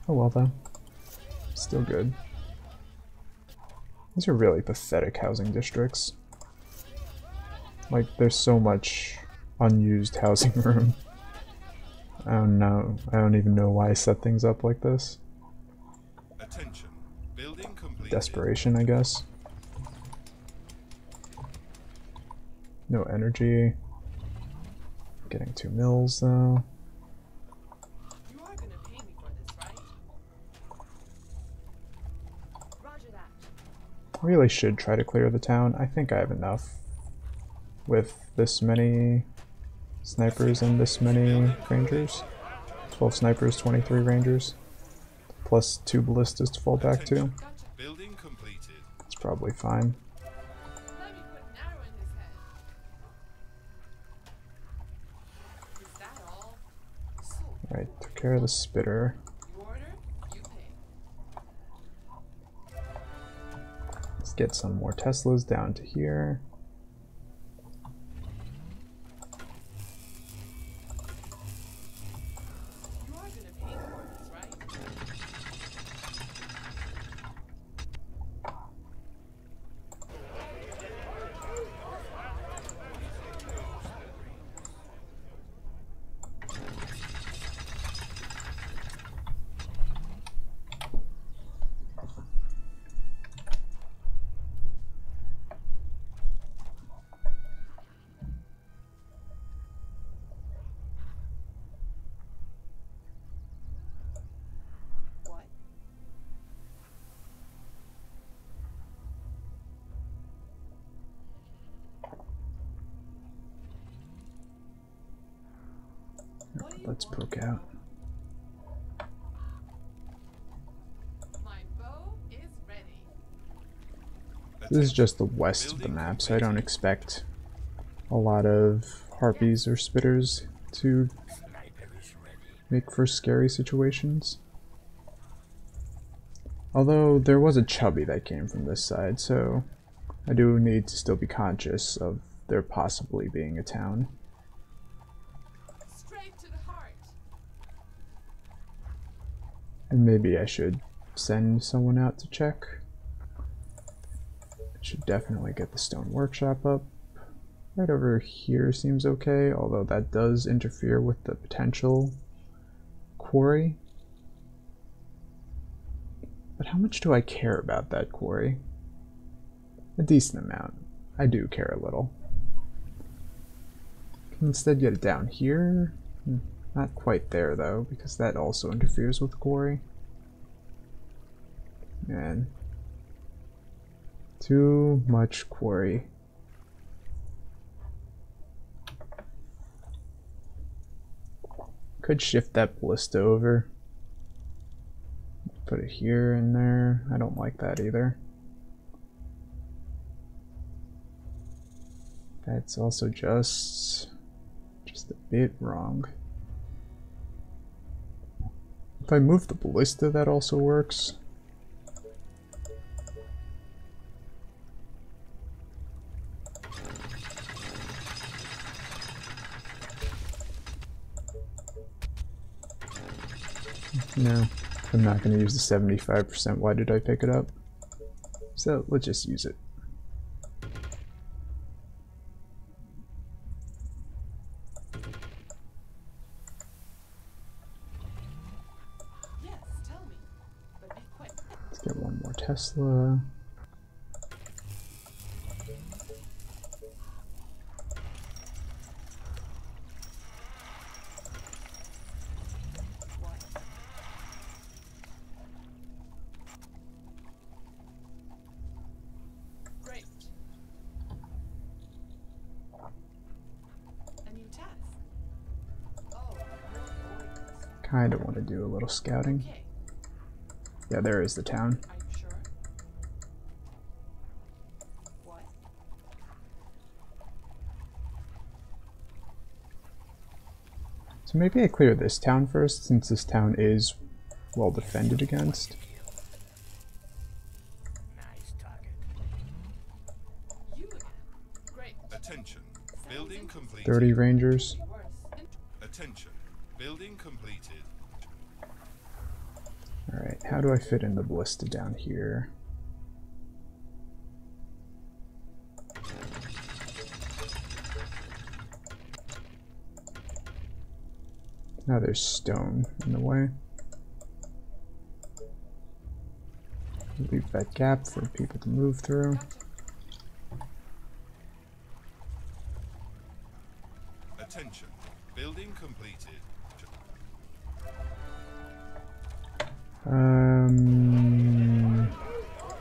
Oh well though. Still good. These are really pathetic housing districts. Like, there's so much unused housing room. I don't know. I don't even know why I set things up like this. Attention. Building completed. Desperation, I guess. No energy. Getting 2 mills though. You are gonna pay me for this, right? Roger that. I really should try to clear the town. I think I have enough with this many snipers and this many rangers. 12 snipers, 23 rangers, plus 2 ballistas to fall back to. Gotcha. Building completed. It's probably fine. Let me put an arrow in his head. Is that all? So, Alright, took care of the spitter. you order, you pay. Let's get some more Teslas down to here. You are gonna pay me for this, right? What? What do you Let's want? poke out. My bow is ready. This is just the west of the map, so I don't expect a lot of harpies or spitters to make for scary situations. Although there was a chubby that came from this side, so I do need to still be conscious of there possibly being a town. Straight to the heart. And maybe I should send someone out to check. I should definitely get the stone workshop up. Right over here seems okay, although that does interfere with the potential quarry. But how much do I care about that quarry? A decent amount. I do care a little. Can instead get it down here. Not quite there though, because that also interferes with the quarry. Man. Too much quarry. Could shift that ballista over. Put it here and there. I don't like that either. That's also just a bit wrong. If I move the ballista, that also works. No, I'm not going to use the 75%. Why did I pick it up? So let's just use it. Yes, tell me. But be quick. Let's get one more Tesla. What? Great. A new task. Oh, no warriors. Kind of want to do a little scouting. Okay. Yeah, there is the town. Are you sure? What? So maybe I clear this town first, since this town is well defended against. You again. Great. Attention. Building completed. 30 rangers. Worse. Attention. Building completed. Alright, how do I fit in the ballista down here? Now there's stone in the way. Leave that gap for people to move through. Attention. Building completed.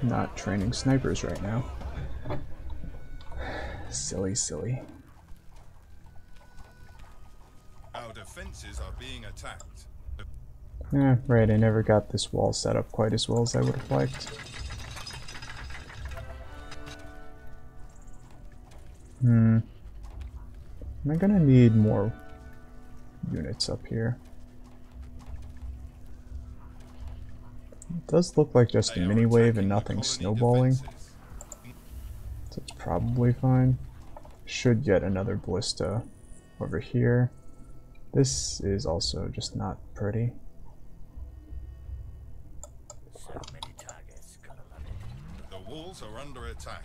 Not training snipers right now. Silly, silly. Our defenses are being attacked. Yeah, right, I never got this wall set up quite as well as I would have liked. Am I gonna need more units up here? It does look like just a They are mini wave attacking and the nothing colony snowballing, defenses. so it's probably fine. Should get another ballista over here. This is also just not pretty. So many targets, gotta love it. The walls are under attack.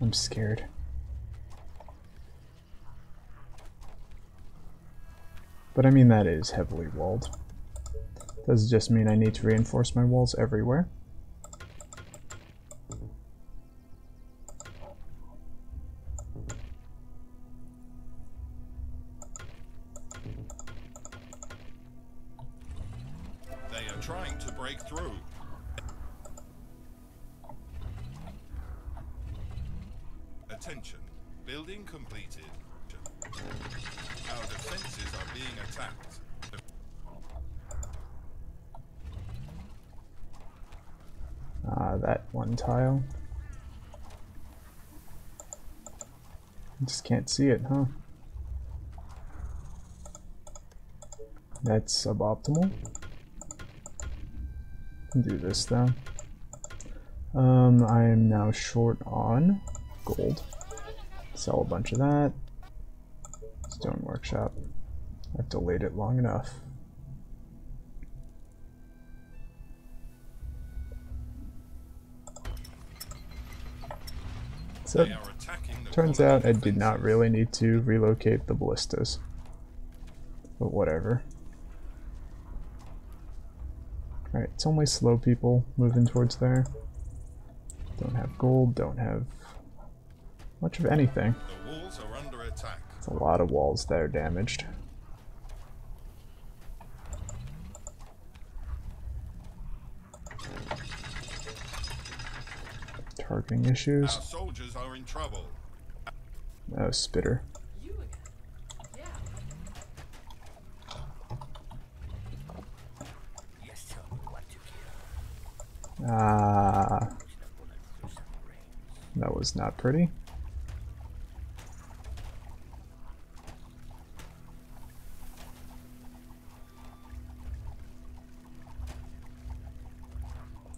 I'm scared. But I mean, that is heavily walled. Does it just mean I need to reinforce my walls everywhere? They are trying to break through. Attention. Building completed. Our defenses are being attacked. That one tile. I just can't see it, huh? That's suboptimal. Can do this though. I am now short on gold. Sell a bunch of that. Stone workshop. I've delayed it long enough. So, They are attacking the turns colony out I did not defenses. really need to relocate the ballistas. But whatever. Alright, it's only slow people moving towards there. Don't have gold, don't have much of anything. The walls are under attack. It's a lot of walls that are damaged. Targeting issues. Our soldiers are in trouble. Oh, spitter. You again? Yeah. Yes, tell me what to kill. Ah, Push the bullet through some brains. that was not pretty.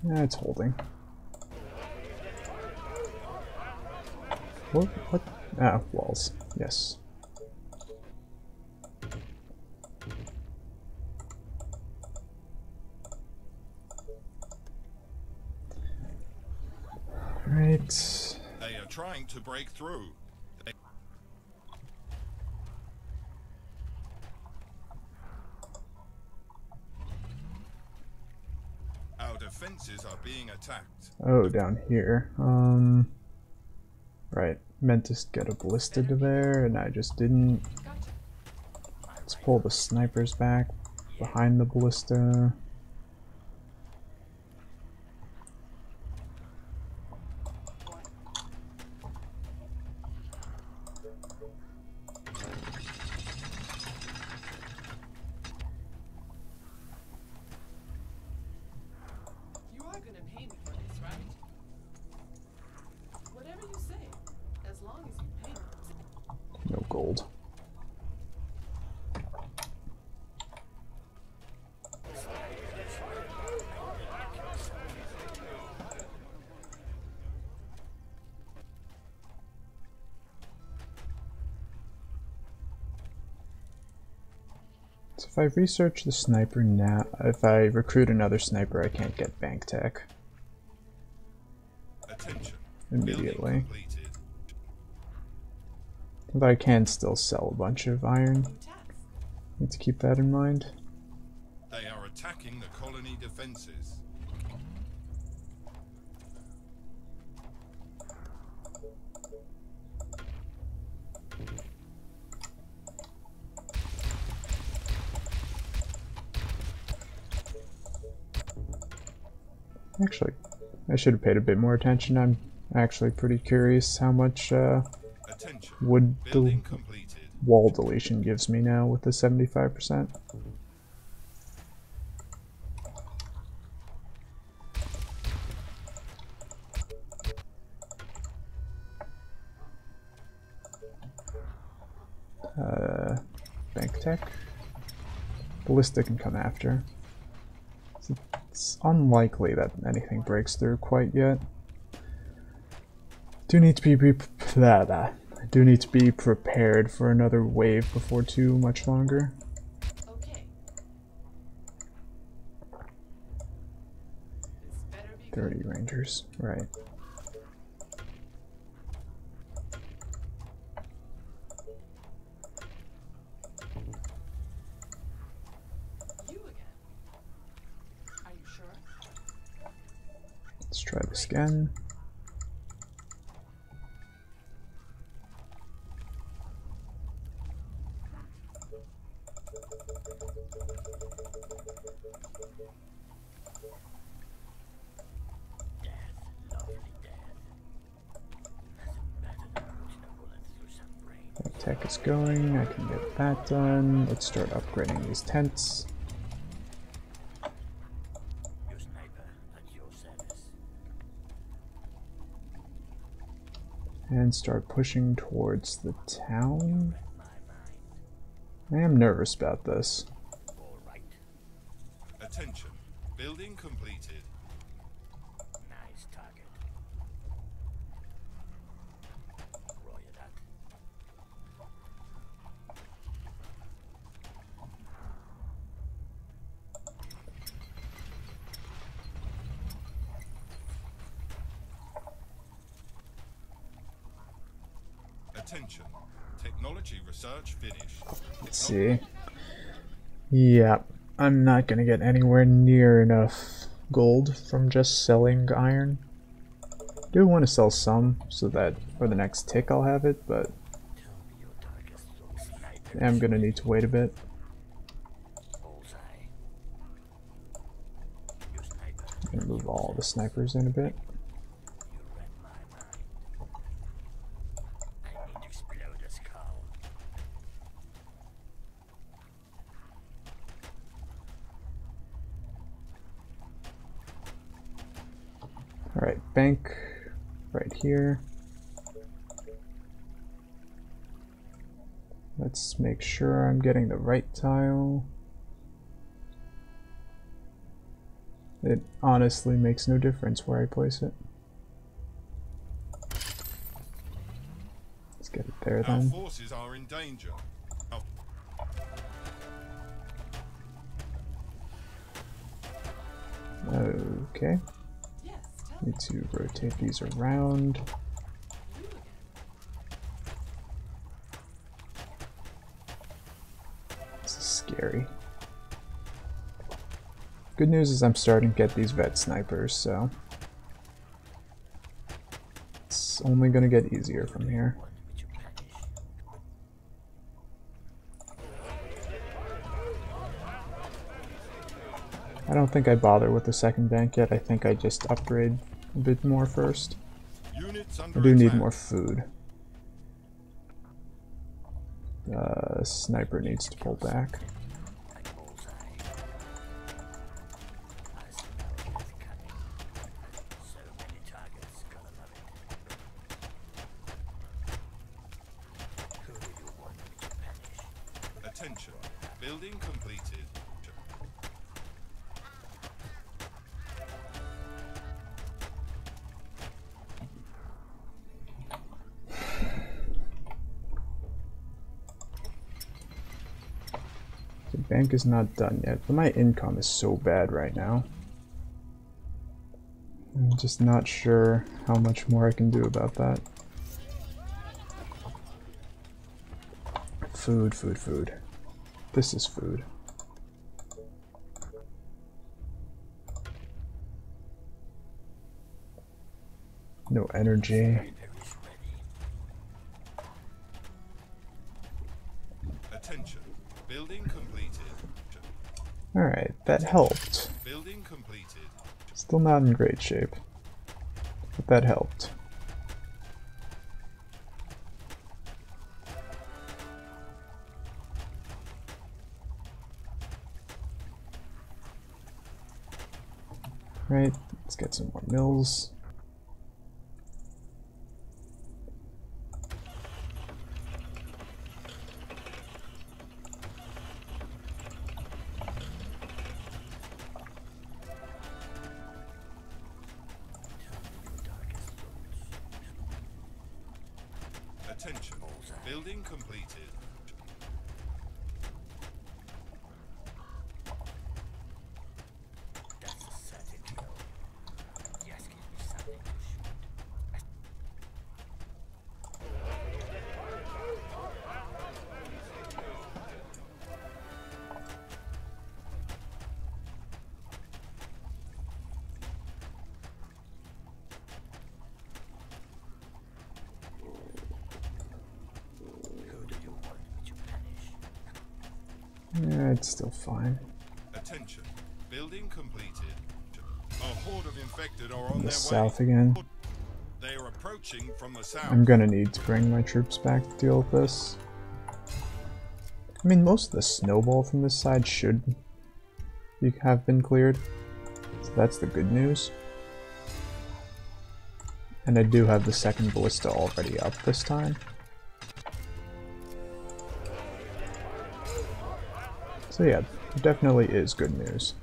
Yeah, it's holding. What? What? Ah, walls. Yes. Right. They are trying to break through. They- Our defenses are being attacked. Oh, down here. Right. Meant to get a ballista to there, and I just didn't. Gotcha. Let's pull the snipers back behind the ballista. You are gonna pay me for this, right? Whatever you say, as long as you pay me. No gold. So if I research the sniper now, if I recruit another sniper, I can't get bank tech Attention. immediately. Building completed. But I can still sell a bunch of iron. Tax. Need to keep that in mind. They are attacking the colony defenses. Actually, I should have paid a bit more attention. I'm actually pretty curious how much Attention. wood Building completed. wall deletion gives me now with the 75%. Bank tech. Ballista can come after. It's unlikely that anything breaks through quite yet. Do need to be do need to be prepared for another wave before too much longer. Okay. This better be 30 rangers, right. you again. Are you sure? Let's try this again. That tech is going, I can get that done. Let's start upgrading these tents. Your sniper at your service. And start pushing towards the town. My mind. I am nervous about this. All right. Attention. Building completed. Nice target. Roger that. Attention. Technology research finished. Let's see. Yeah, I'm not gonna get anywhere near enough gold from just selling iron. Do want to sell some so that for the next tick I'll have it, but Tell me your target's sniper. I'm gonna need to wait a bit. Bullseye. Your sniper. I'm gonna move all the snipers in a bit. You read my mind. I need to explode a skull. Alright, bank right here. Let's make sure I'm getting the right tile. It honestly makes no difference where I place it. Let's get it there Our then. forces are in danger. Our Okay, Yes, tell me. need to rotate these around. You again. This is scary. Good news is I'm starting to get these vet snipers, so it's only gonna get easier from here. One which you punish. I don't think I bother with the second bank yet. I think I just upgrade a bit more first. units under I do need attack. more food. Sniper needs to pull back. Like bullseye. I smell it coming. So many targets, gotta love it. Who do you want me to punish? Attention. Building completed. bank is not done yet, but my income is so bad right now. I'm just not sure how much more I can do about that. Food, food, food. This is food. No energy. Attention. Building completed. Alright, that helped. Building completed. Still not in great shape, but that helped. Right, let's get some more mills. Attention. Building completed. That's a certain kill. Just give me something to shoot. Who do you want me to punish? Yeah, it's still fine. Attention. Building completed. A horde of infected are on The their south way. again. They are approaching from the south. I'm gonna need to bring my troops back to deal with this. I mean, most of the snowball from this side should have been cleared, so that's the good news. And I do have the second ballista already up this time. So yeah, definitely is good news.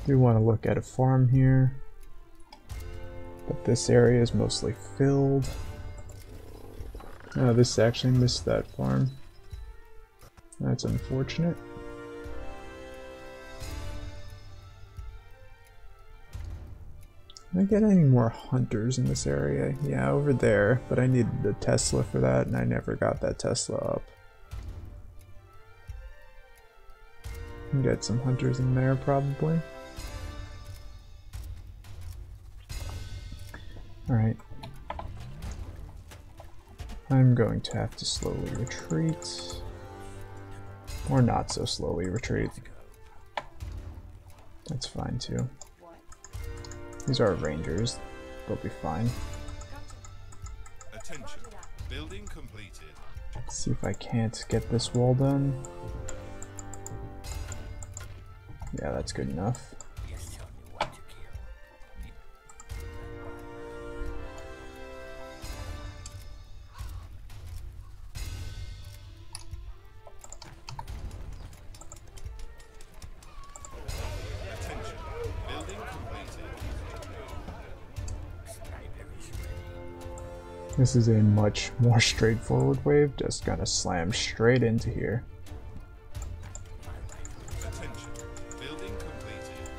Do want to look at a farm here, but this area is mostly filled. Oh, this actually missed that farm. That's unfortunate. Can I get any more hunters in this area? Yeah, over there, but I needed the Tesla for that, and I never got that Tesla up. Can get some hunters in there, probably. Alright. I'm going to have to slowly retreat. Or not so slowly retreat. That's fine too. These are rangers. They'll be fine. Attention. Building completed. Let's see if I can't get this wall done. Yeah, that's good enough. Just tell me what to kill. Attention. Building completed. Sniper is ready. This is a much more straightforward wave, just gonna slam straight into here. Attention. Building completed.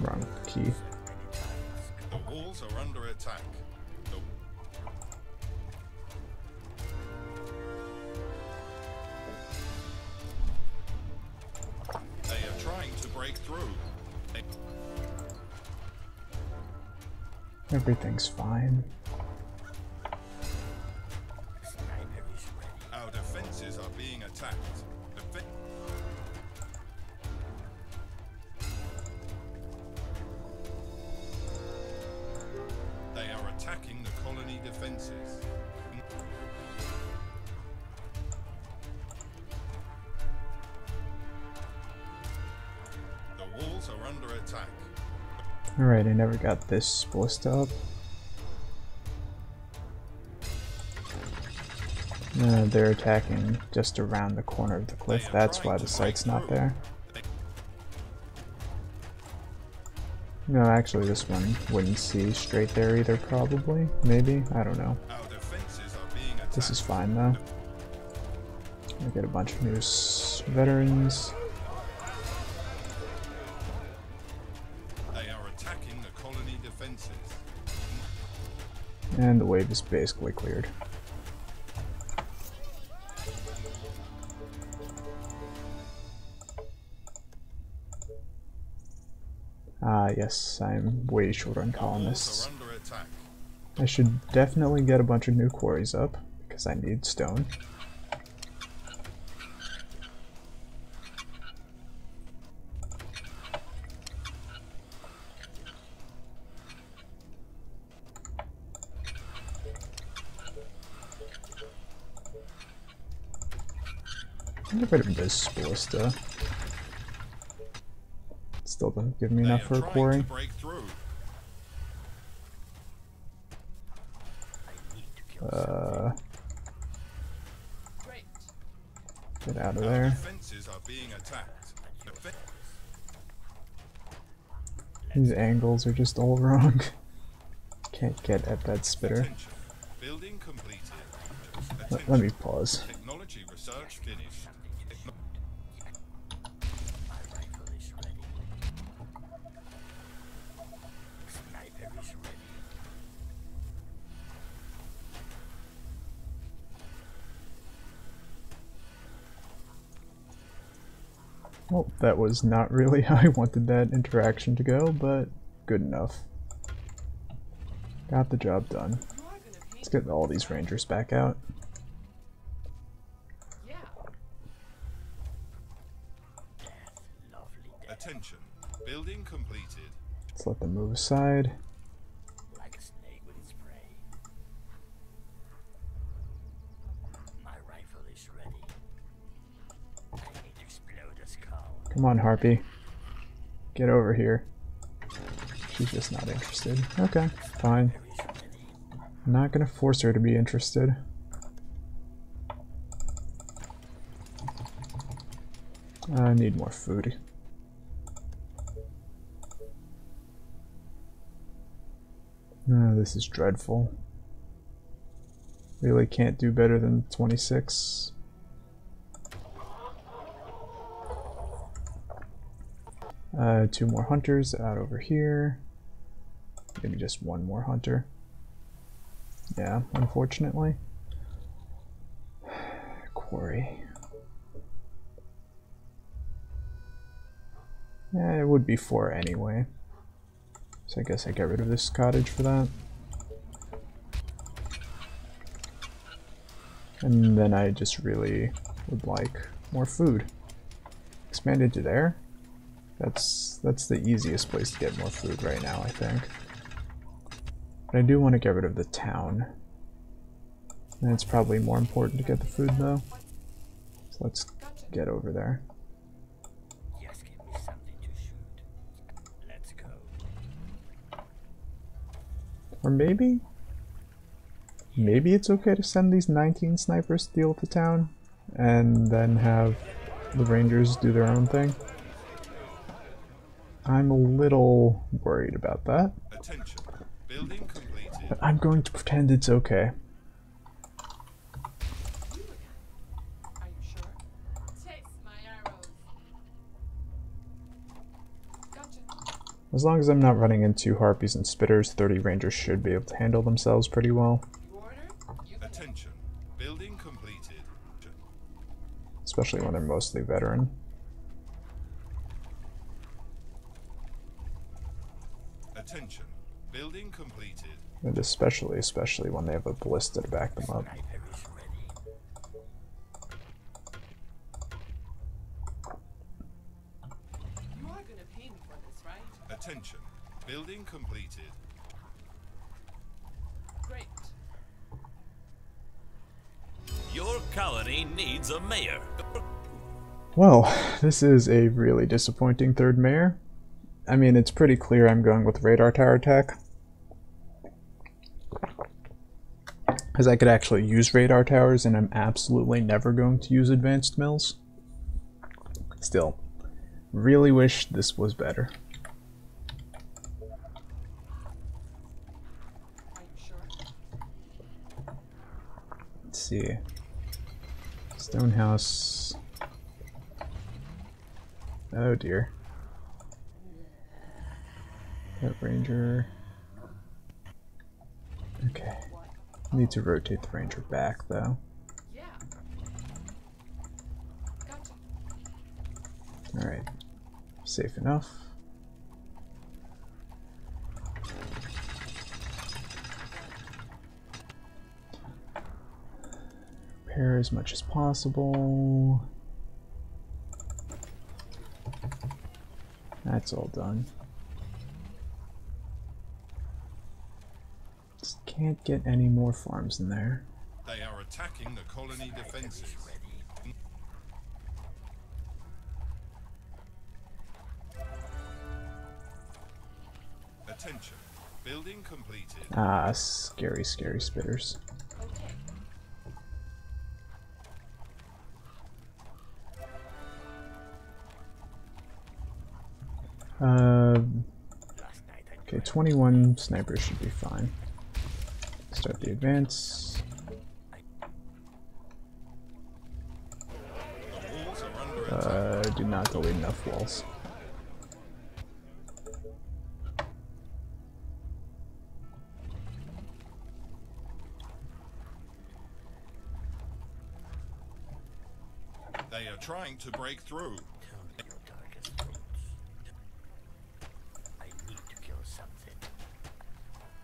Wrong key. The walls are under attack. They are trying to break through. Everything's fine. Sniper is ready. Our defenses are being attacked. Defe- They are attacking the colony defenses. The walls are under attack. Alright, I never got this ballista up. They're attacking just around the corner of the cliff. That's why the site's not there. No, actually this one wouldn't see straight there either, probably. Maybe? I don't know. Our defenses are being attacked. This is fine though. I get a bunch of new veterans. They are attacking the colony defenses. And the wave is basically cleared. Ah, yes, I'm way short on colonists. Are under attack. I should definitely get a bunch of new quarries up, because I need stone. I'll get rid of this ballista. Still doesn't give me enough for a quarry. To break through. Great. Get out of Our there. defenses are being attacked. These angles are just all wrong. Can't get at that spitter. Attention. Building completed. Let me pause. Technology research finished. My rifle is ready. Sniper is ready. Well, that was not really how I wanted that interaction to go, but good enough. Got the job done. You are gonna paint Let's get all these rangers back out. Yeah. Lovely death. Attention. Building completed. Let's let them move aside. Like a snake with its prey. My rifle is ready. I need to explode a skull. Come on, Harpy. Get over here. She's just not interested. Okay, fine. Is ready. I'm not gonna force her to be interested. I need more food. This is dreadful. Really can't do better than 26. Two more hunters out over here. Maybe just one more hunter. Yeah, unfortunately. Quarry. Yeah, it would be 4 anyway. So I guess I get rid of this cottage for that. And then I just really would like more food. Expand into there? That's the easiest place to get more food right now, I think. But I do want to get rid of the town. And it's probably more important to get the food though. So let's get over there. Just give me something to shoot. Let's go. Or maybe it's okay to send these 19 snipers to deal with the town and then have the rangers do their own thing. I'm a little worried about that, Attention. Building completed. but I'm going to pretend it's okay. Are you sure? Taste my arrows. Gotcha. As long as I'm not running into harpies and spitters, 30 rangers should be able to handle themselves pretty well, You ordered? You can Attention. Building completed. especially when they're mostly veteran. Attention. Building completed. And especially when they have a ballista to back them up. Sniper is ready. You are gonna pay me for this, right? Attention. Building completed. Great. Your colony needs a mayor. Well, this is a really disappointing third mayor. I mean, it's pretty clear I'm going with radar tower attack. Because I could actually use radar towers, and I'm absolutely never going to use advanced mills. Still, really wish this was better. Are you sure? Let's see. Stonehouse. Oh dear. That ranger. Okay. Need to rotate the ranger back though. Yeah. Gotcha. Alright. Safe enough. Repair as much as possible. That's all done. Just can't get any more farms in there. They are attacking the colony defenses. Attention. Building completed. Ah, scary, scary spitters. Okay. Okay, 21 snipers should be fine. Start the advance. The walls are under attack. Do not delete enough walls. They are trying to break through. Tell me your darkest thoughts. I need to kill something.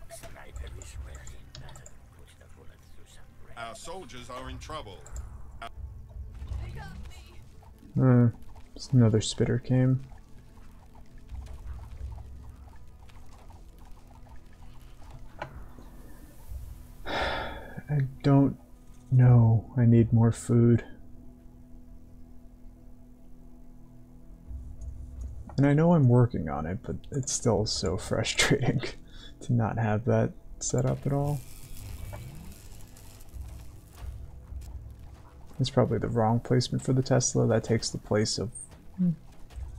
Sniper is ready. Better push the bullet through some brain. Our soldiers are in trouble. They got me. Just another spitter came. I don't know. I need more food. And I know I'm working on it, but it's still so frustrating to not have that set up at all. It's probably the wrong placement for the Tesla. That takes the place of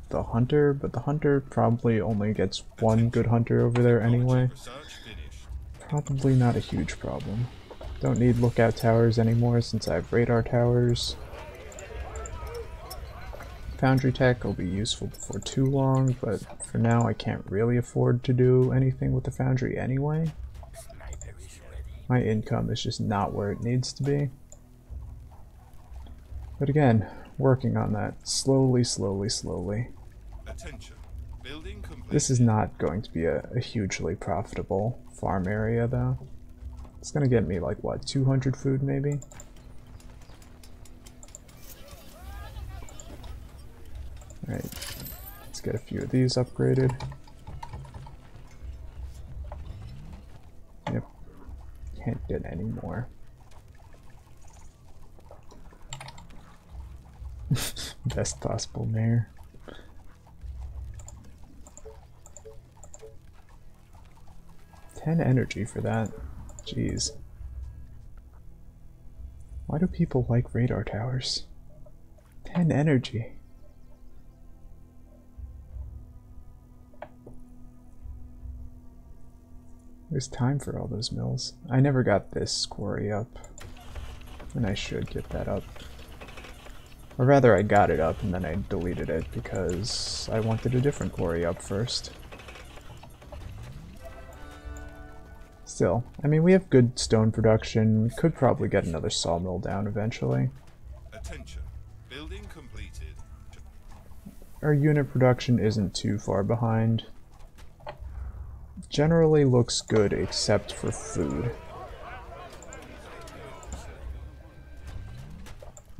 the Hunter, but the Hunter probably only gets one good Hunter over there anyway. Research finished. Probably not a huge problem. Don't need lookout towers anymore since I have radar towers. Foundry tech will be useful before too long, but for now I can't really afford to do anything with the foundry anyway. Sniper is ready. My income is just not where it needs to be. But again, working on that slowly, slowly, slowly. Attention. Building completed. This is not going to be a hugely profitable farm area though. It's gonna get me like what, 200 food maybe? Alright, let's get a few of these upgraded. Yep, can't get any more. Best possible mayor. $10 energy for that. Jeez. Why do people like radar towers? 10 energy. There's time for all those mills. I never got this quarry up, and I should get that up. Or rather, I got it up and then I deleted it because I wanted a different quarry up first. Still, I mean, we have good stone production. We could probably get another sawmill down eventually. Attention. Building completed. Our unit production isn't too far behind. Generally looks good except for food.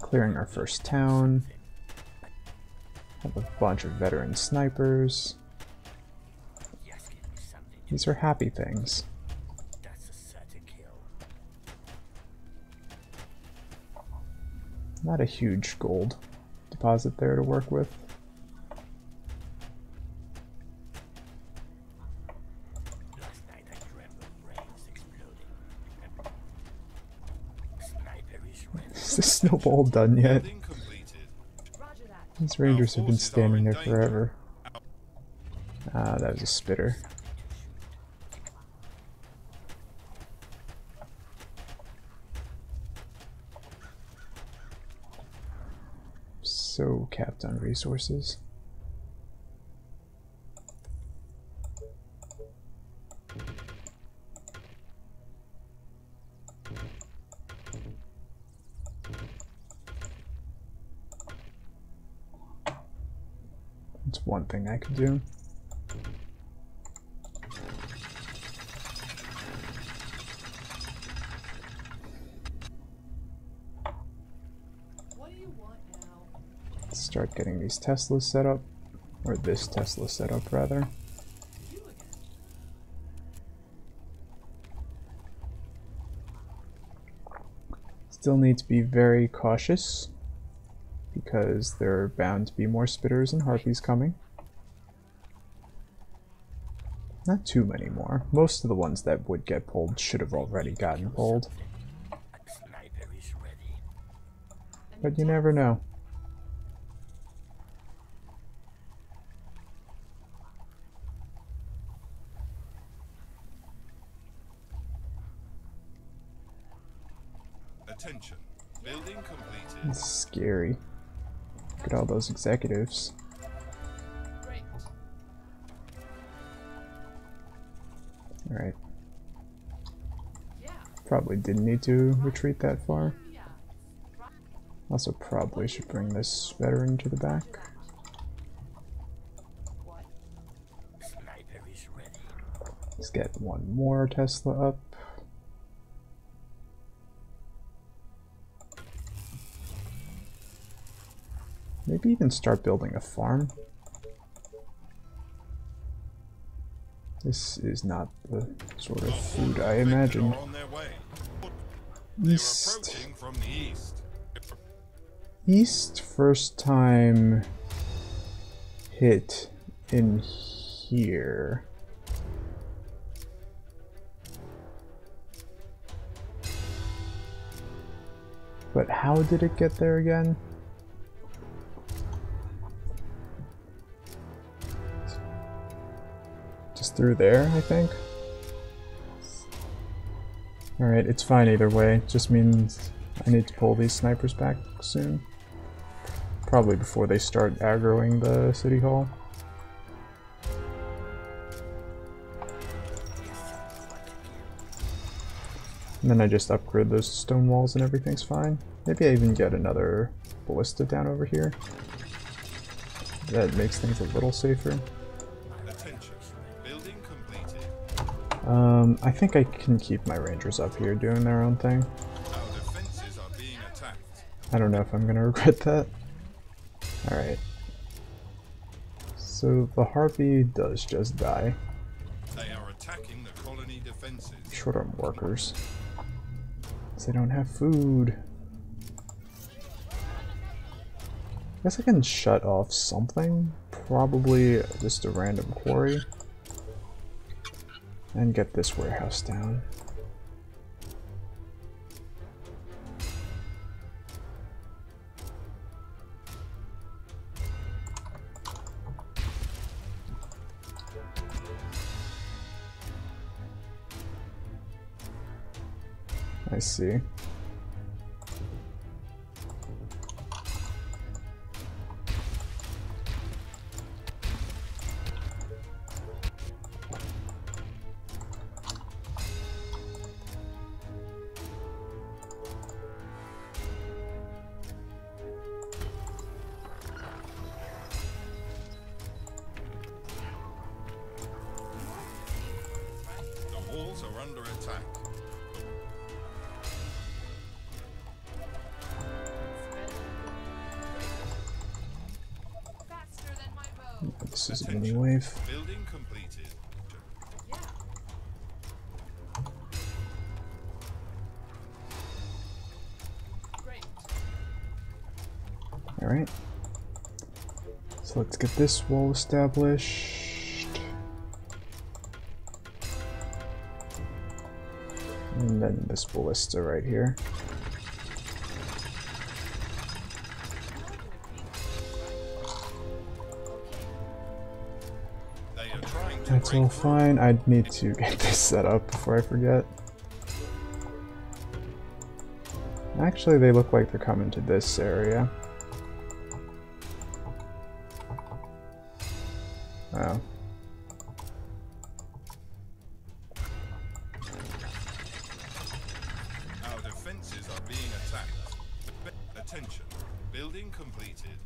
Clearing our first town. Have a bunch of veteran snipers. Yes, give me something. These are happy things. That's a certain kill. Not a huge gold deposit there to work with. Last night I dreamt of brains exploding. Is this snowball done yet? Building completed. Roger that. These rangers have been forces are standing in there danger. forever. Ah, that was a spitter. So capped on resources. That's one thing I could do. What do you want now? Let's start getting these Teslas set up. Or this Tesla set up, rather. You again. Still need to be very cautious, because there are bound to be more spitters and harpies coming. Not too many more. Most of the ones that would get pulled should have already gotten pulled, A sniper is ready. but you never know. Attention. Building completed. It's scary. Look at all those executives. Great. Alright, Yeah. probably didn't need to retreat that far. Yeah. Also probably should bring this veteran to the back. What? Sniper is ready. Let's get one more Tesla up. Maybe even start building a farm. This is not the sort of food I imagined. Are on their way. They're East. approaching from the east. East first time hit in here. But how did it get there again? Just through there, I think. Alright, it's fine either way. Just means I need to pull these snipers back soon. Probably before they start aggroing the city hall. And then I just upgrade those stone walls and everything's fine. Maybe I even get another ballista down over here. That makes things a little safer. Attention. Building completed. I think I can keep my rangers up here doing their own thing. Our defenses are being attacked. I don't know if I'm gonna regret that. Alright. So the harpy does just die. They are attacking the colony defenses. Short-arm workers. 'Cause they don't have food. I guess I can shut off something. Probably just a random quarry. And get this warehouse down. I see. The walls are under attack. Faster than my bow. This is a mini wave. Building completed. Yeah. Great. Alright. So let's get this wall established. And then this ballista right here. That's all fine. I need to get this set up before I forget. Actually, they look like they're coming to this area. Oh. Our defenses are being attacked. Attention. Building completed.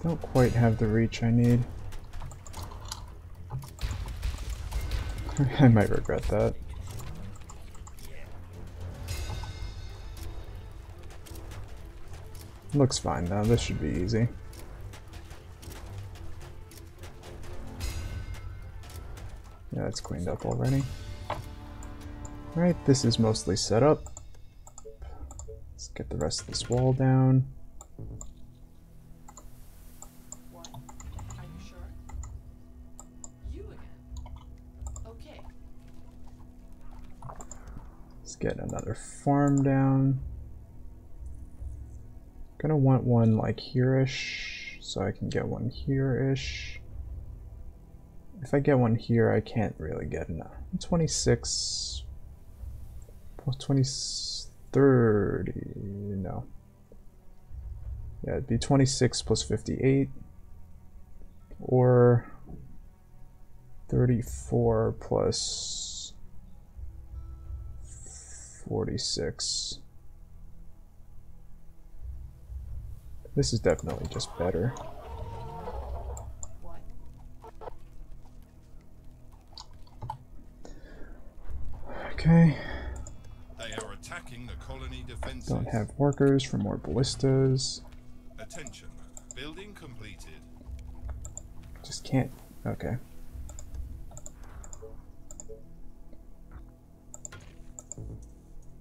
Don't quite have the reach I need. I might regret that. Looks fine though, this should be easy. Yeah, it's cleaned up already. Right, this is mostly set up. Let's get the rest of this wall down. What? Are you sure? You again? Okay. Let's get another farm down. Gonna want one like here-ish, so I can get one here-ish. If I get one here, I can't really get enough. 26 plus 20, 30, no. Yeah, it'd be 26 plus 58, or 34 plus 46. This is definitely just better. What? Okay. They are attacking the colony defenses. Don't have workers for more ballistas. Attention. Building completed. Just can't. Okay.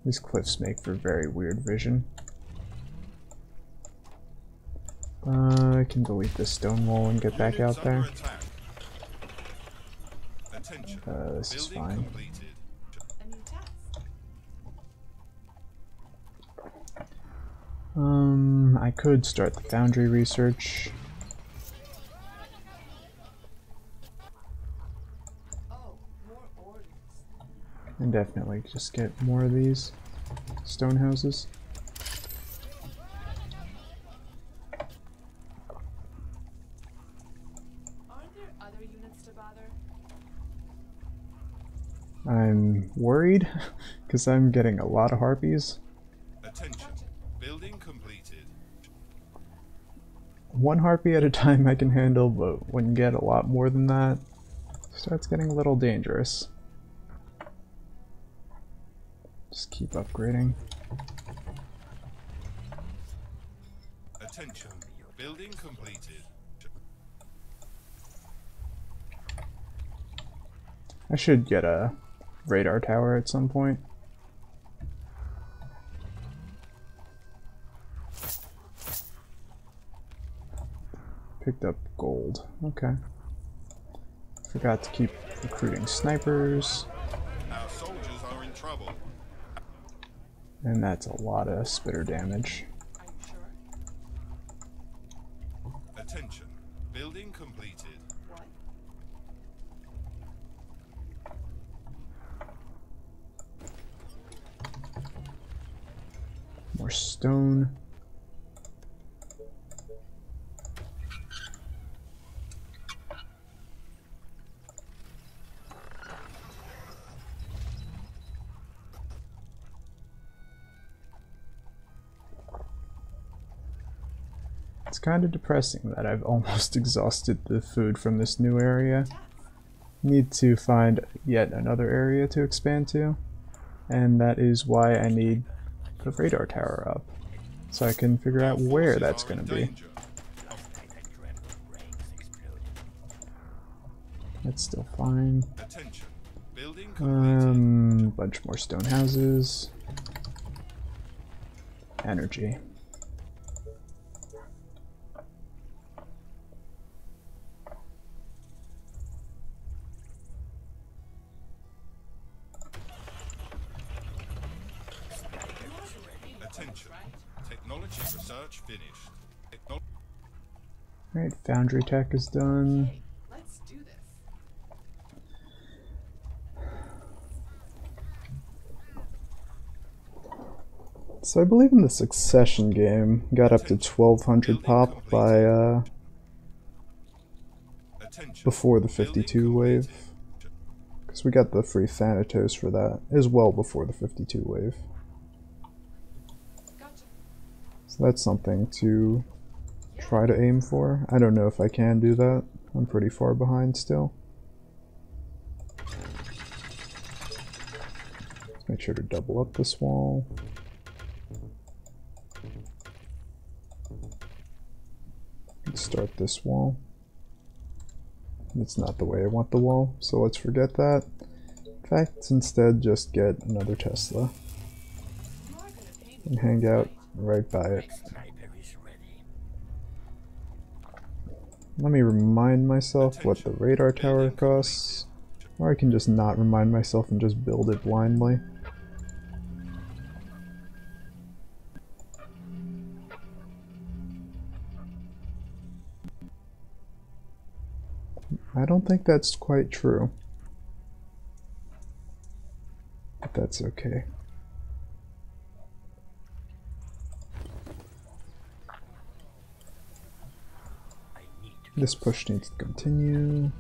These cliffs make for very weird vision. I can delete this stone wall and get back Units out there. under attack. Attention. This is Building fine. completed. A new task. I could start the foundry research. Oh, more orders. And definitely just get more of these stone houses. Aren't there other units to bother? I'm worried because I'm getting a lot of harpies. Attention. Building completed. One harpy at a time I can handle, but when you get a lot more than that, it starts getting a little dangerous. Just keep upgrading. Attention. Building completed. I should get a radar tower at some point. Picked up gold. Okay. Forgot to keep recruiting snipers. Our soldiers are in trouble. And that's a lot of spitter damage. Are you sure? Attention. Building completed. What? More stone. It's kind of depressing that I've almost exhausted the food from this new area. Need to find yet another area to expand to, and that is why I need the radar tower up, so I can figure out where Forces that's are going in to be. danger. That's still fine. Attention. Building completed. Bunch more stone houses. Energy. Attention. Technology research finished. Alright, foundry tech is done. Let's do this. So I believe in the Succession game, got up to 1200 pop by Attention. before the 52 wave. Because we got the free Thanatos for that, as well before the 52 wave. Gotcha. So that's something to try to aim for. I don't know if I can do that. I'm pretty far behind still. Let's make sure to double up this wall. Let's start this wall. It's not the way I want the wall, so let's forget that. In fact, let's instead just get another Tesla You are gonna pay me. and hang out right by it. Sniper is ready. Let me remind myself what the radar tower costs, or I can just not remind myself and just build it blindly. I don't think that's quite true, but that's okay. I need to This push needs to continue.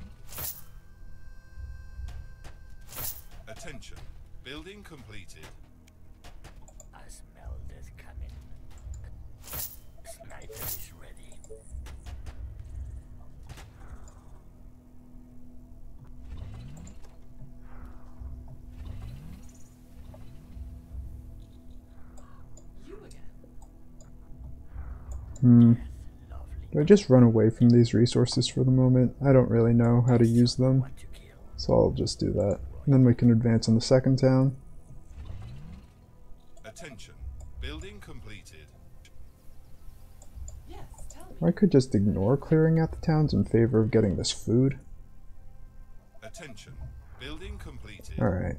Attention. Building completed. I smell this coming. Sniper is ready. You again. Lovely. Do I just run away from these resources for the moment? I don't really know how to use them, Want to kill. so I'll just do that. And then we can advance on the second town. Attention. Building completed. Yes, tell me. Or I could just ignore clearing out the towns in favor of getting this food. Attention. Building completed. Alright.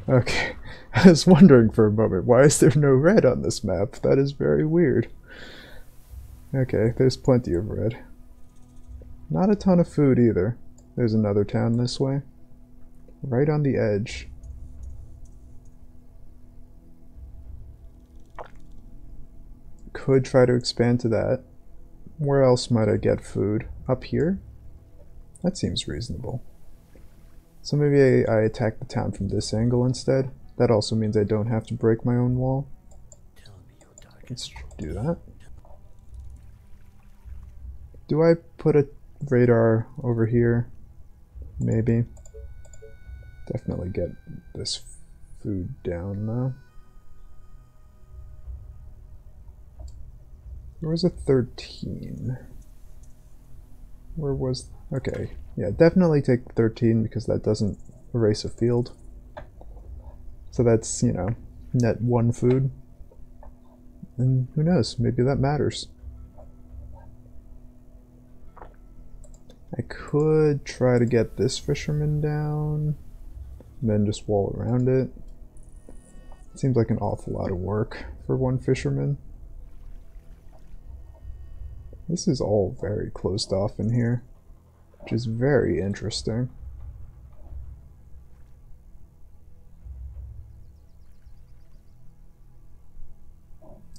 Okay, I was wondering for a moment, why is there no red on this map? That is very weird. Okay, there's plenty of red. Not a ton of food either. There's another town this way. Right on the edge. Could try to expand to that. Where else might I get food? Up here? That seems reasonable. So maybe I attack the town from this angle instead. That also means I don't have to break my own wall. Tell me your target. Let's do that. Do I put a radar over here? Maybe. Definitely get this food down though. Where was a 13? Where was... Okay, yeah, definitely take 13 because that doesn't erase a field. So that's, you know, net 1 food. And who knows, maybe that matters. I could try to get this fisherman down, and then just wall around it. Seems like an awful lot of work for one fisherman. This is all very closed off in here, which is very interesting.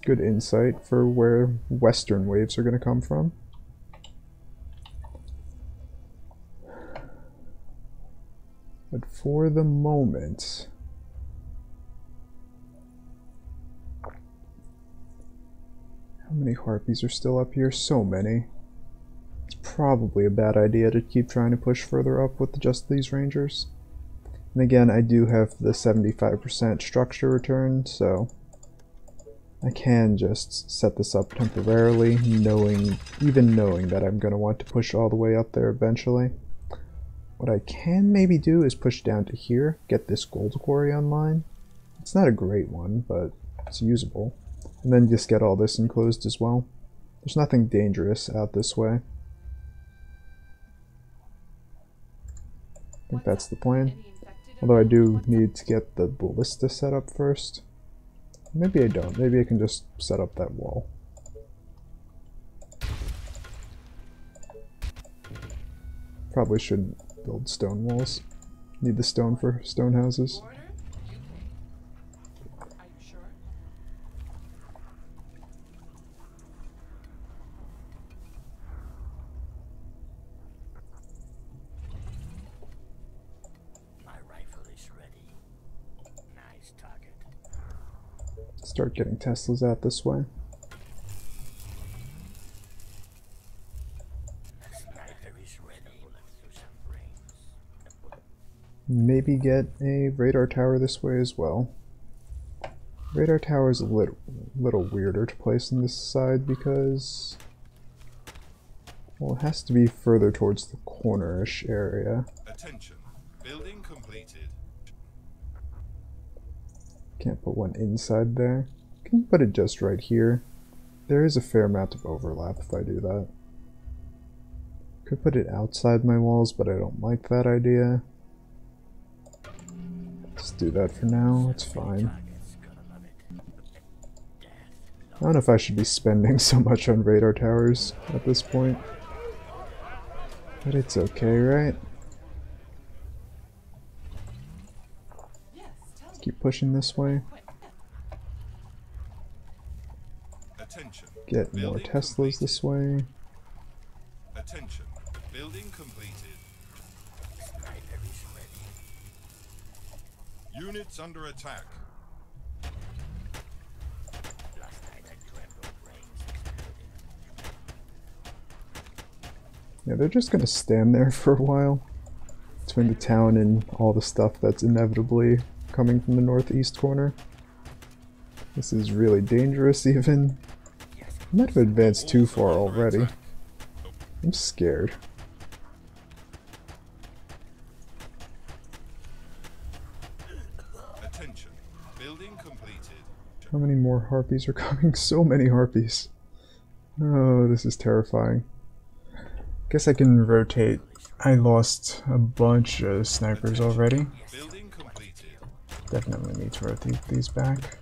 Good insight for where western waves are going to come from. But for the moment, how many harpies are still up here? So many. It's probably a bad idea to keep trying to push further up with just these rangers. And again, I do have the 75% structure returned, so I can just set this up temporarily, even knowing that I'm going to want to push all the way up there eventually. What I can maybe do is push down to here, get this gold quarry online. It's not a great one, but it's usable. And then just get all this enclosed as well. There's nothing dangerous out this way. I think that's the plan. Any infected Although I do What's up? need to get the ballista set up first. Maybe I don't. Maybe I can just set up that wall. Probably shouldn't build stone walls. Need the stone for stone houses. Order, you pay. Are you sure? My rifle is ready. Nice target. Start getting Teslas out this way. The sniper is ready. Let's do some brains. Maybe get a radar tower this way as well. Radar tower is a little weirder to place on this side because, well, it has to be further towards the corner-ish area. Attention. Building completed. Can't put one inside there. Can put it just right here. There is a fair amount of overlap if I do that. Could put it outside my walls, but I don't like that idea. Just do that for now, it's fine. Target's gonna love it. Death. I don't know if I should be spending so much on radar towers at this point. But it's okay, right? Yes, tell me. Keep pushing this way. Quick. Attention. Get more Building Teslas completed. this way. Attention. Building completed. Sniper is ready. Units under attack. Last night I dreamt of brains exploding. Yeah, they're just gonna stand there for a while. Between the town and all the stuff that's inevitably coming from the northeast corner. This is really dangerous even. I might have advanced too far already. I'm scared. Attention. Building completed. How many more harpies are coming? So many harpies. Oh, this is terrifying. Guess I can rotate. I lost a bunch of snipers already. Building completed. Definitely need to rotate these back.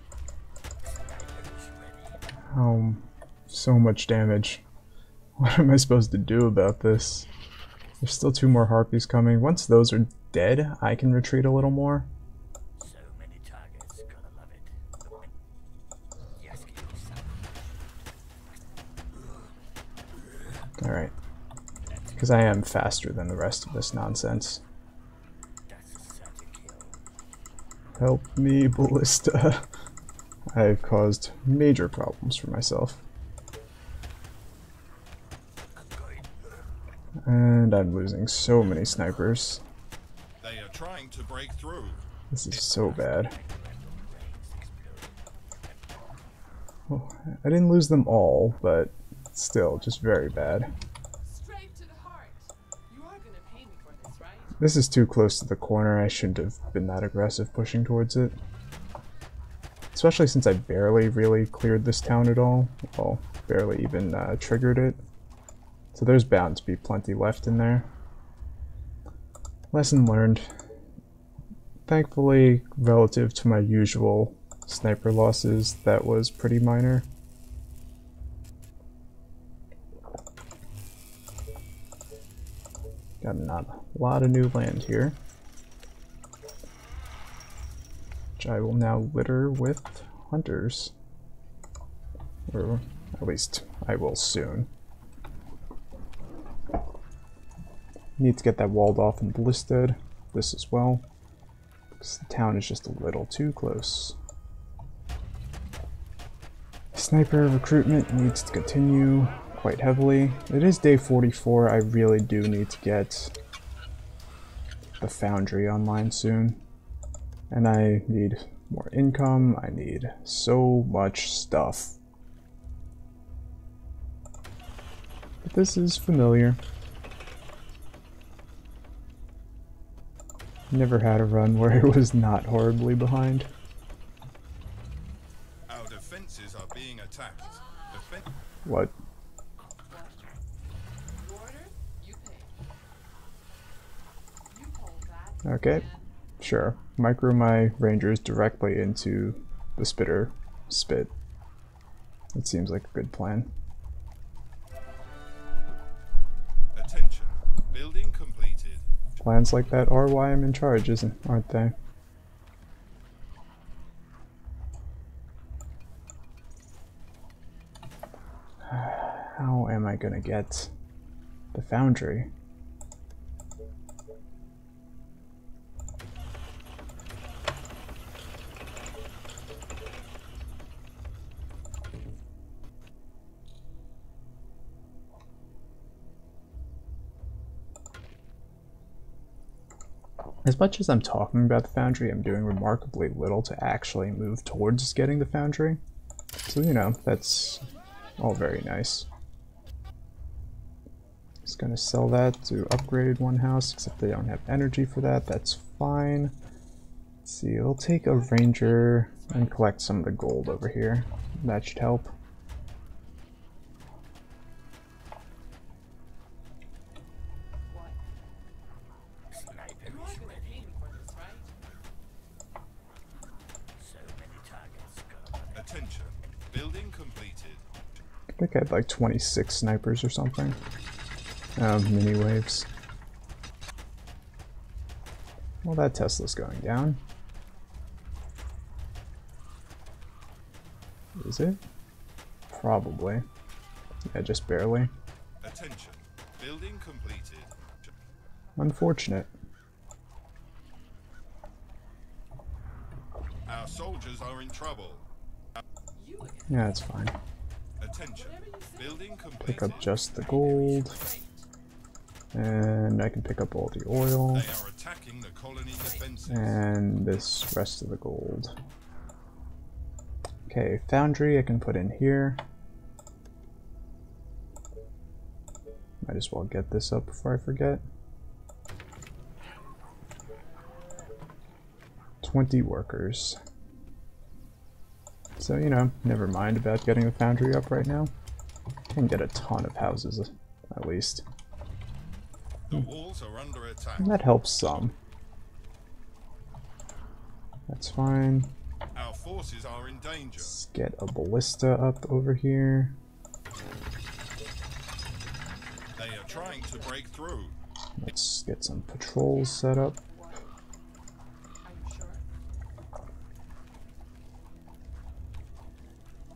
Oh, so much damage. What am I supposed to do about this? There's still 2 more harpies coming. Once those are dead, I can retreat a little more. So many targets, gonna love it. Yes, Alright. Because I am faster than the rest of this nonsense. that's such a kill. Help me, Ballista. I've caused major problems for myself. And I'm losing so many snipers. They are trying to break through. This is so bad. Oh, I didn't lose them all, but still, just very bad. Straight to the heart. You are gonna pay me for this, right? This is too close to the corner. I shouldn't have been that aggressive pushing towards it. Especially since I barely really cleared this town at all. Well, barely even triggered it. So there's bound to be plenty left in there. Lesson learned. Thankfully, relative to my usual sniper losses, that was pretty minor. Got a lot of new land here, which I will now litter with hunters. Or at least I will soon. Need to get that walled off and ballisted. This as well. Because the town is just a little too close. Sniper recruitment needs to continue quite heavily. It is day 44. I really do need to get the foundry online soon. And I need more income. I need so much stuff. But this is familiar. Never had a run where I was not horribly behind. Our defenses are being attacked. What? You order, you pay. You hold that. Okay, sure. Micro my rangers directly into the spitter spit. It seems like a good plan. Attention. Building completed. Plans like that are why I'm in charge, aren't they? How am I gonna get the foundry? As much as I'm talking about the foundry, I'm doing remarkably little to actually move towards getting the foundry. So, you know, that's all very nice. Just gonna sell that to upgrade one house, except they don't have energy for that. That's fine. Let's see, we'll take a ranger and collect some of the gold over here. That should help. Attention. Building completed. I think I had like 26 snipers or something. Mini waves. Well, that Tesla's going down. Is it? Probably. Yeah, just barely. Attention. Building completed. Unfortunate. Our soldiers are in trouble. Yeah, it's fine. Attention. Building completed. Pick up just the gold. And I can pick up all the oil. They are attacking the colony defenses. And this rest of the gold. Okay, foundry I can put in here. Might as well get this up before I forget. 20 workers. So, you know, never mind about getting the foundry up right now. I can get a ton of houses, at least. The walls are under attack. And that helps some. That's fine. Our forces are in danger. Let's get a ballista up over here. They are trying to break through. Let's get some patrols set up. Are you sure?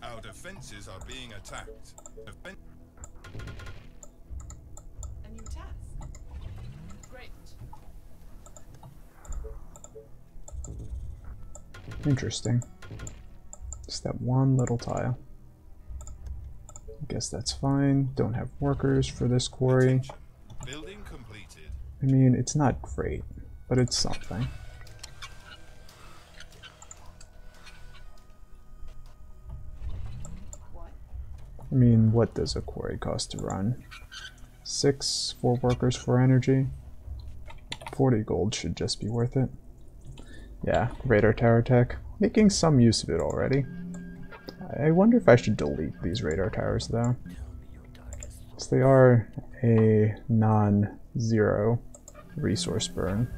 Our defenses are being attacked. A new task. Great. Interesting. Just that one little tile. I guess that's fine. Don't have workers for this quarry. Attention. Building completed. I mean, it's not great, but it's something. What? I mean, what does a quarry cost to run? 6, 4 workers, 4 energy. 40 gold should just be worth it. Yeah, radar tower tech. Making some use of it already. I wonder if I should delete these radar towers though. Because they are a non-zero resource burn.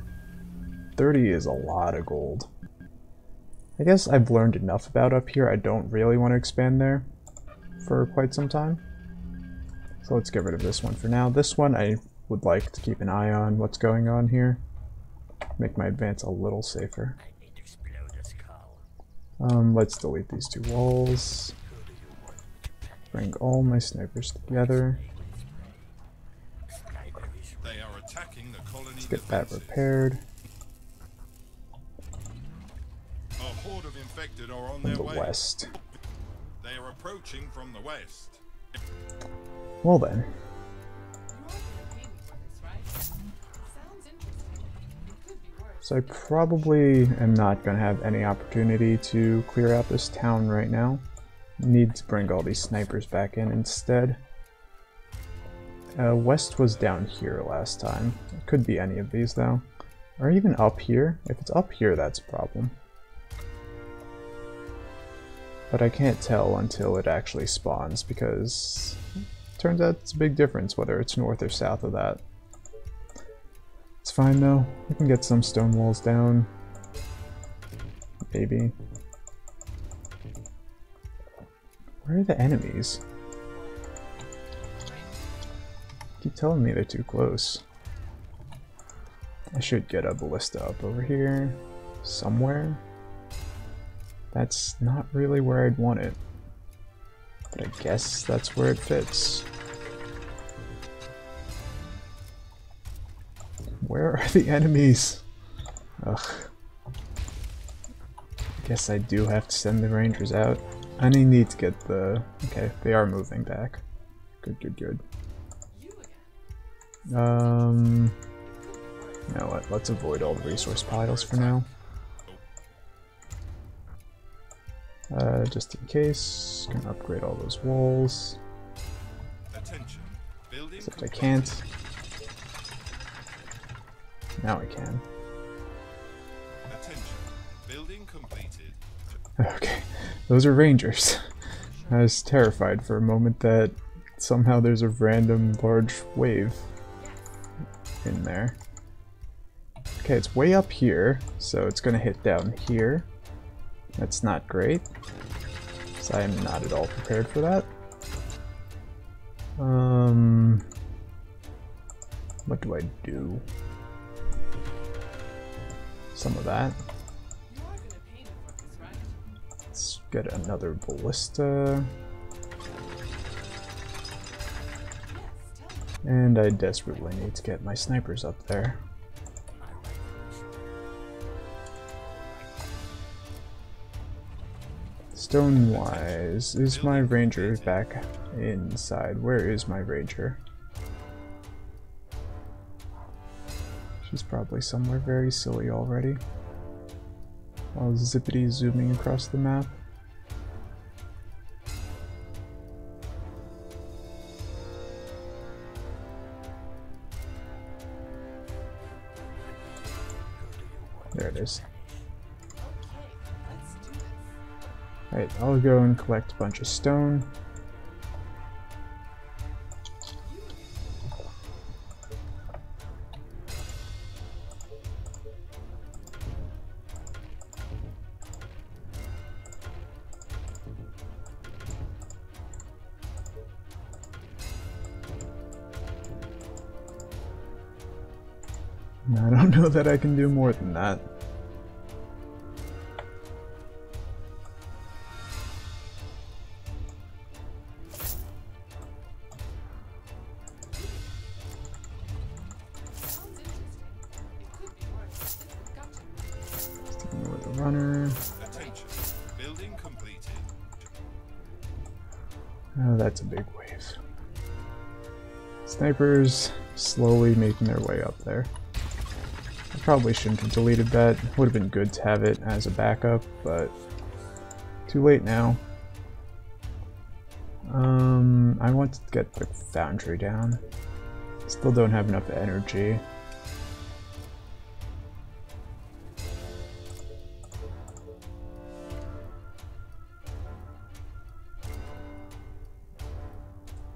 30 is a lot of gold. I guess I've learned enough about up here. I don't really want to expand there for quite some time. So let's get rid of this one for now. This one I would like to keep an eye on what's going on here. Make my advance a little safer. Let's delete these 2 walls. Bring all my snipers together. They are attacking the colony Let's get that defenses. repaired. A horde of infected are on From their the way. west. They are approaching from the west. Well then, You are campaigning for this, right? Sounds interesting. It could be worse. so I probably am not going to have any opportunity to clear out this town right now. Need to bring all these snipers back in instead. West was down here last time. It could be any of these though. Or even up here. If it's up here, that's a problem. But I can't tell until it actually spawns because it turns out it's a big difference whether it's north or south of that. It's fine though. We can get some stone walls down. Maybe. Where are the enemies? Keep telling me they're too close. I should get a ballista up over here somewhere. That's not really where I'd want it, but I guess that's where it fits. Where are the enemies? Ugh. I guess I do have to send the rangers out. I need to get the... Okay, they are moving back. Good, good, good. You know what, let's avoid all the resource piles for now. Just in case, gonna upgrade all those walls. Attention. Building Except I can't. Now I can. Attention. Building completed. Okay, those are rangers. I was terrified for a moment that somehow there's a random large wave in there. Okay, it's way up here, so it's gonna hit down here. That's not great, so I am not at all prepared for that. What do I do? Some of that. You are gonna pay me for this, right? Let's get another ballista. Yes, tell me. And I desperately need to get my snipers up there. Stone-wise, is my ranger back inside? Where is my ranger? She's probably somewhere very silly already. While Zippity zooming across the map. There it is. Okay, let's do this. Alright, I'll go and collect a bunch of stone. I don't know that I can do more than that. Sounds interesting. It could be worse. Gotcha. Sticking with the runner. Attention. Building completed. Oh, that's a big wave. Snipers slowly making their way up there. I probably shouldn't have deleted that. Would have been good to have it as a backup, but too late now. I want to get the foundry down. Still don't have enough energy.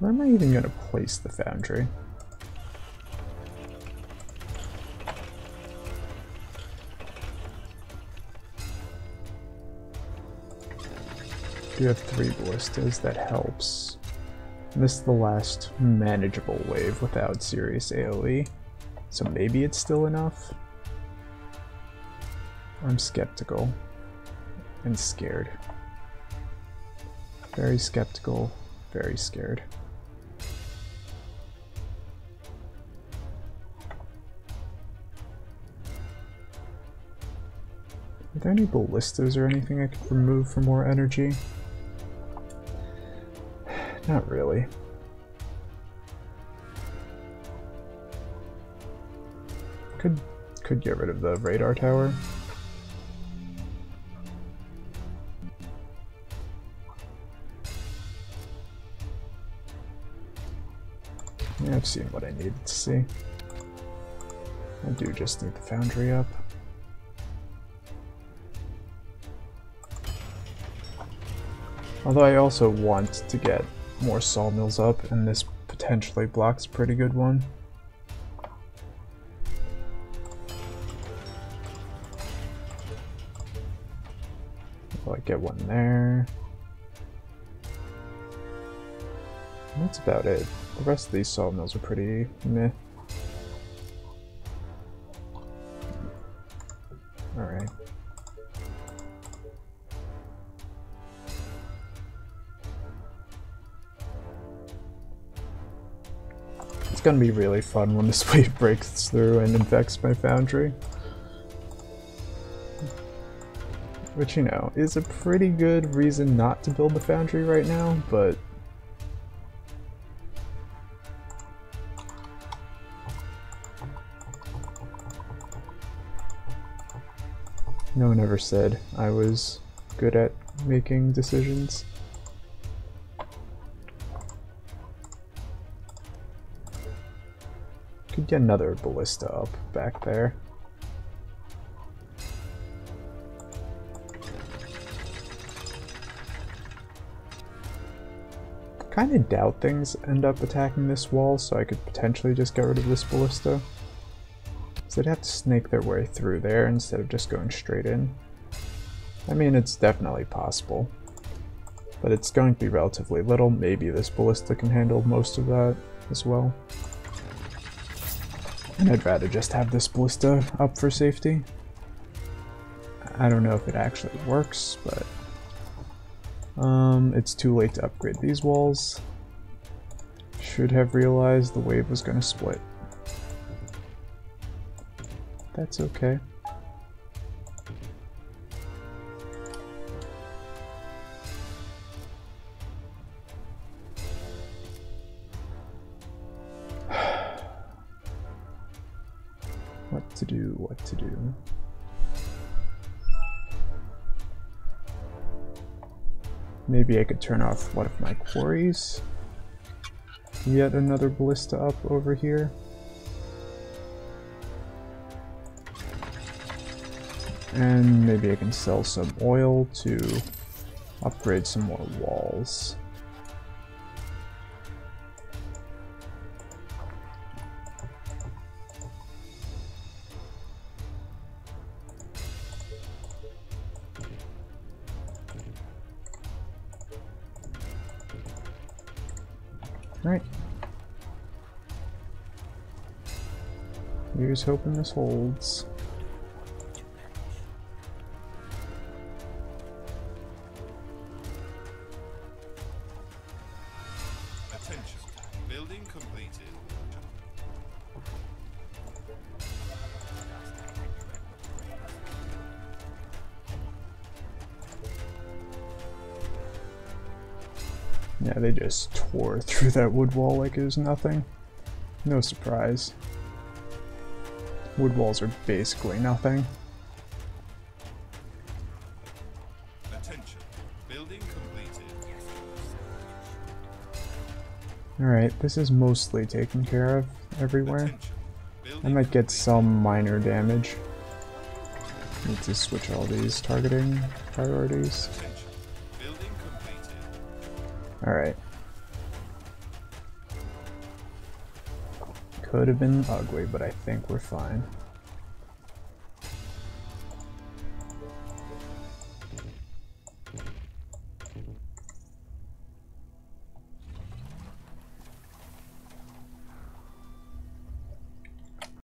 Where am I even going to place the foundry? Do have 3 ballistas, that helps. Missed the last manageable wave without serious AoE, so maybe it's still enough? I'm skeptical and scared. Very skeptical, very scared. Are there any ballistas or anything I could remove for more energy? Not really. Could get rid of the radar tower. Yeah, I've seen what I needed to see. I do just need the foundry up. Although I also want to get more sawmills up, and this potentially blocks a pretty good one. Will I get one there? That's about it. The rest of these sawmills are pretty meh. Alright. It's gonna be really fun when this wave breaks through and infects my foundry. Which, you know, is a pretty good reason not to build the foundry right now, but no one ever said I was good at making decisions. Could get another ballista up back there. Kind of doubt things end up attacking this wall, so I could potentially just get rid of this ballista. So they'd have to snake their way through there instead of just going straight in. I mean, it's definitely possible, but it's going to be relatively little. Maybe this ballista can handle most of that as well. And I'd rather just have this ballista up for safety. I don't know if it actually works, but it's too late to upgrade these walls. Should have realized the wave was going to split. That's okay. What to do, what to do. Maybe I could turn off one of my quarries. Yet another ballista up over here. And maybe I can sell some oil to upgrade some more walls. Alright. Here's hoping this holds. Attention. Building completed. Yeah, they just tore through that wood wall like it was nothing. No surprise. Wood walls are basically nothing. Attention. Building completed. Alright, this is mostly taken care of everywhere. Attention. I Building might get some minor damage. Need to switch all these targeting priorities. attention. Building completed. Alright. Could have been ugly, but I think we're fine.